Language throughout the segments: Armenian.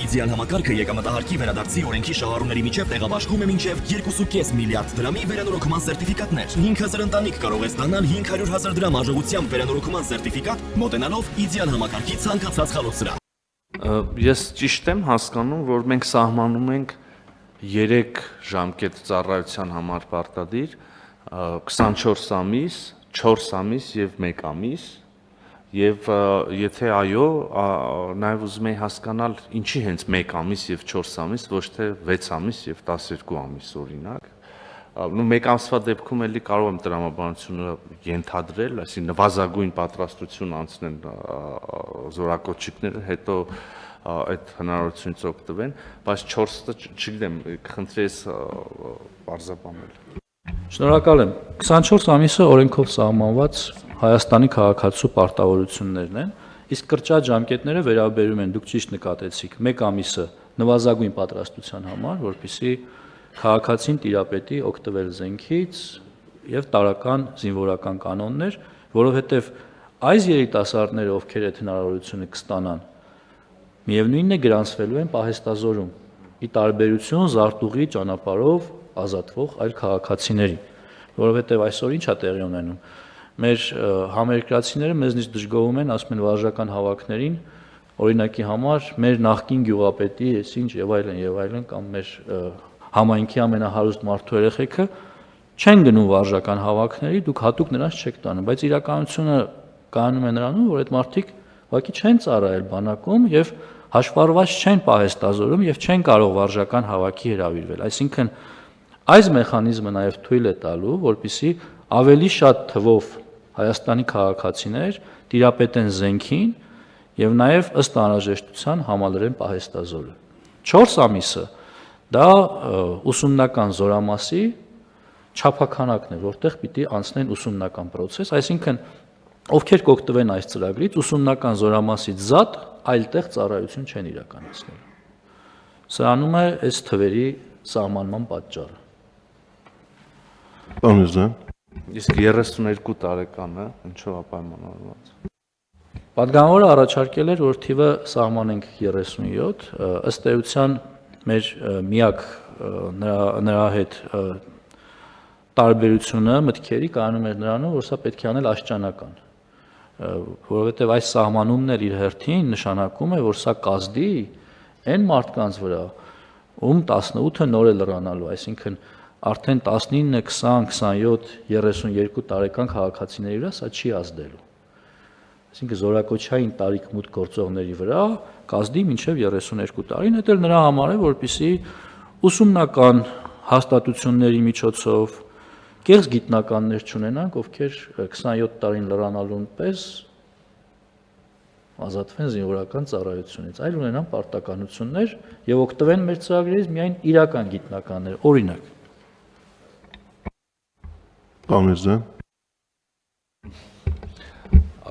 Իդեալ համակարգը եկամտահարկի վերադարձի օրենքի շահառուների միջև տեղաբաշխում է մինչև 2.5 միլիարդ դրամի վերանորոգման սերտիֆիկատներ։ 5000 ընտանիք կարող է ստանալ 500,000 դրամ արժողությամբ վերանորոգման սերտիֆիկատ, մոտենալով իդեալ համակարգի ցանկացած խալոցրա։ Ես ճիշտ եմ հասկանում, որ մենք սահմանում ենք 3 ժամկետ ծառայության համար պարտադիր, 24 ամիս, 4 ամիս եւ 1 ամիս, եւ եթե այո, նաեւ ուզում եի հասկանալ, ինչի հենց 1 ամիս եւ 4 ամիս, ոչ թե 6 ամիս եւ 12 ամիս օրինակ։ Նու 1 ամսվա դեպքում էլի կարող եմ տրամաբանությունը ենթադրել, այսինքն նվազագույն պատրաստություն անցնեն զորակոչիկները, հետո այդ հնարավորությունից օգտվեն, բայց 4-ը չգիտեմ, կխնդրի ես բարձրաբանել։ Շնորհակալ եմ։ 24 ամիսը օրենքով սահմանված Հայաստանի քաղաքացու պարտավորություններն են, իսկ կրճատ ժամկետները վերաբերում են, դուք ճիշտ նկատեցիք, 1 ամիսը նվազագույն պատրաստության համար, որպեսզի քաղաքացին տիրապետի օգտվել զենքից եւ տարական զինվորական կանոններ, որովհետեւ այս երիտասարդները, ովքեր այդ հնարավորությունը կստանան, միևնույնն է գրանցվելու են պահեստազորում, ի տարբերություն զարտուղի ճանապարհով ազատվող այլ քաղաքացիների, որովհետեւ այսօր ինչ է տեղի ունենում։ Մեր համերկրացիները մեզնից դժգոհում են, ասում են վարժական հավաքներին, օրինակի համար մեր նախկին գյուղապետի, ինչ եւ այլն, կամ մեր համայնքի ամենահարուստ մարդու երեխեքը չեն գնում վարժական հավաքների, դուք հատուկ նրանց չեք տանում, բայց իրականությունը կայանում է նրանում, որ այդ մարդիկ ուղղակի չեն ծառայել բանակում եւ հաշվառված չեն պահեստազորում եւ չեն կարող վարժական հավաքի հրավիրվել։ Այսինքն այս մեխանիզմը նաեւ թույլ է տալու, որպեսզի ավելի շատ թվով Հայաստանի քաղաքացիներ տիրապետեն զենքին եւ նաեւ ըստ անհրաժեշտության համալրեն պահեստազորը։ 4 ամիսը դա ուսումնական զորամասի չափականակն է, որտեղ պիտի անցնեն ուսումնական process, այսինքն ովքեր կօգտվեն այս ծրագրից, ուսումնական զորամասից զատ այլտեղ ծառայություն չեն իրականացնելու։ Սրանում է այս թվերի սահմանման պատճառը։ Պարոն Իսկ 32 տարեկանը ինչով է պայմանավորված։ Պատգամավորը առաջարկել էր, որ թիվը սահմանենք 37, ըստ էության մեր միակ նրա հետ տարբերությունը մտքերի կայանում էր նրանում, որ սա պետք է անել աշճանական, որովհետև այս սահմանումն էլ իր հերթին նշանակում է, որ սա կազդի այն մարդկանց վրա, ում 18-ը նոր է լրանալու, այսինքն արդեն 19, 20, 27, 32 տարեկան քաղաքացիների վրա սա չի ազդելու։ Այսինքն զորակոչային տարիք մուտք գործողների վրա կազդի մինչև 32 տարին, դա էլ նրա համար է, որպեսզի ուսումնական հաստատությունների միջոցով կեղծ գիտնականներ չունենանք, ովքեր 27 տարին լրանալուն պես ազատվեն զինվորական ծառայությունից, այլ ունենան պարտականություններ եւ օգտվեն մեր ծրագրերից միայն իրական գիտնականներ, օրինակ։ Պարոն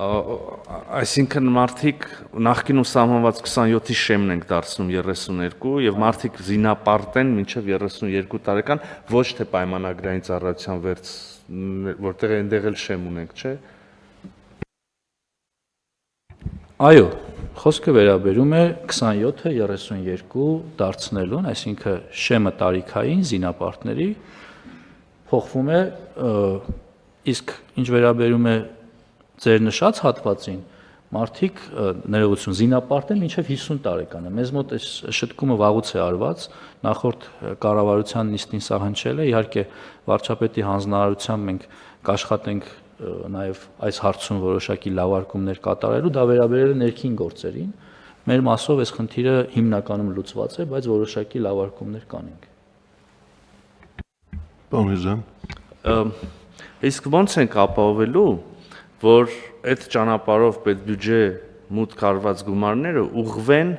Այսինքն մարդիկ նախկինում սահմանված 27-ի շեմն ենք դարձնում 32 եւ մարդիկ զինապարտեն մինչեւ 32 տարեկան ոչ թե պայմանագրային ծառայության վերց, որտեղ այնտեղ էլ շեմ ունենք, չէ՞։ Այո, խոսքը վերաբերում է 27-ը 32 դարձնելուն, այսինքն շեմը տարիքային զինապարտների փոխվում է, իսկ ինչ վերաբերում է ձեր նշած հատվածին, մարդիկ ներողություն զինապարտ են մինչև 50 տարեկանը։ Մեզ մոտ այս շտկումը վաղուց է արված, նախորդ կառավարության նիստին սա հնչել է, իհարկե վարչապետի հանձնարարությամբ մենք կաշխատենք նաև այս հարցում որոշակի լավարկումներ կատարելու, դա վերաբերել է ներքին գործերին։ Մեր մասով այս խնդիրը հիմնականում լուծված է, բայց որոշակի լավարկումներ կանենք։ Պարոն Իսկ ո՞նց ենք ապահովելու, որ այդ ճանապարհով պետբյուջե մուտք արված գումարները ուղղվեն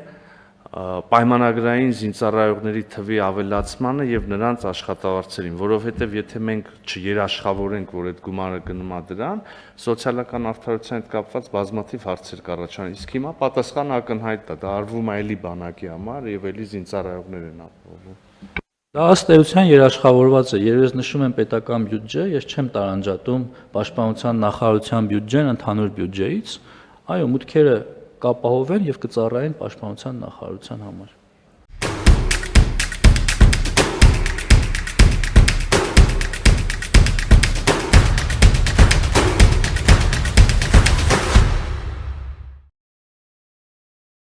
պայմանագրային զինծառայողների թվի ավելացմանը եւ նրանց աշխատավարձերին, որովհետեւ եթե մենք չերաշխավորենք, որ այդ գումարը գնում է դրան, սոցիալական արդարության հետ կապված բազմաթիվ հարցեր կառաջանան։ Իսկ հիմա պատասխանը ակնհայտ է, դա արվում է էլի բանակի համար եւ էլի զինծառայողներ են ապահովում։ Դա ըստ էության երաշխավորված է, երբ նշում են պետական բյուջե, ես չեմ տարանջատում պաշտպանության նախարարության բյուջեն ընդհանուր բյուջեից, այո, մուտքերը կապահովեն եւ կծառայեն պաշտպանության նախարարության համար։